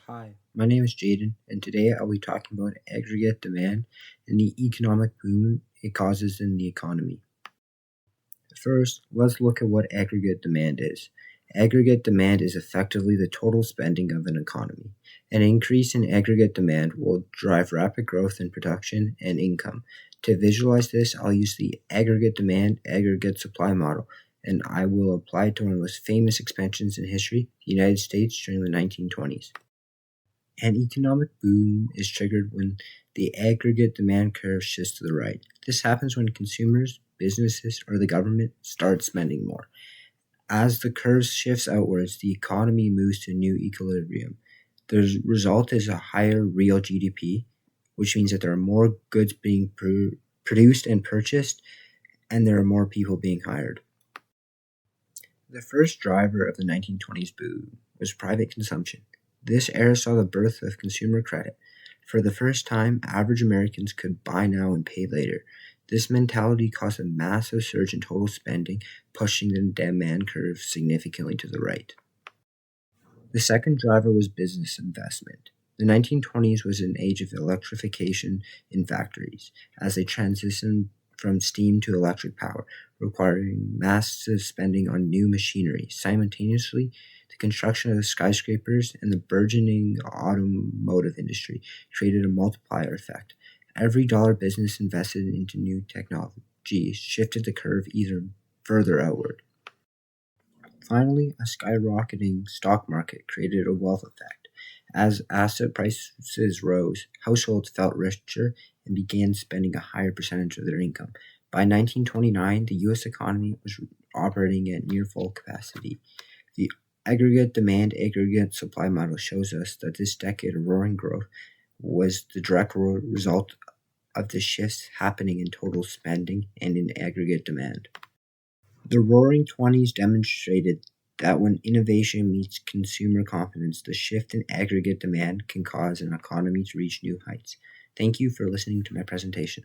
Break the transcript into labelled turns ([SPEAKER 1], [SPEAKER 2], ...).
[SPEAKER 1] Hi, my name is Jaden, and today I'll be talking about aggregate demand and the economic boom it causes in the economy. First, let's look at what aggregate demand is. Aggregate demand is effectively the total spending of an economy. An increase in aggregate demand will drive rapid growth in production and income. To visualize this, I'll use the aggregate demand, aggregate supply model, and I will apply it to one of the most famous expansions in history, the United States during the 1920s. An economic boom is triggered when the aggregate demand curve shifts to the right. This happens when consumers, businesses, or the government start spending more. As the curve shifts outwards, the economy moves to a new equilibrium. The result is a higher real GDP, which means that there are more goods being produced and purchased, and there are more people being hired. The first driver of the 1920s boom was private consumption. This era saw the birth of consumer credit. For the first time, average Americans could buy now and pay later. This mentality caused a massive surge in total spending, pushing the demand curve significantly to the right. The second driver was business investment. The 1920s was an age of electrification in factories, as they transitioned from steam to electric power, requiring massive spending on new machinery. Simultaneously, the construction of the skyscrapers and the burgeoning automotive industry created a multiplier effect. Every dollar business invested into new technology shifted the curve even further outward. Finally, a skyrocketing stock market created a wealth effect. As asset prices rose, households felt richer and began spending a higher percentage of their income. By 1929, the U.S. economy was operating at near full capacity. The aggregate demand, aggregate supply model shows us that this decade of roaring growth was the direct result of the shifts happening in total spending and in aggregate demand. The Roaring Twenties demonstrated that when innovation meets consumer confidence, the shift in aggregate demand can cause an economy to reach new heights. Thank you for listening to my presentation.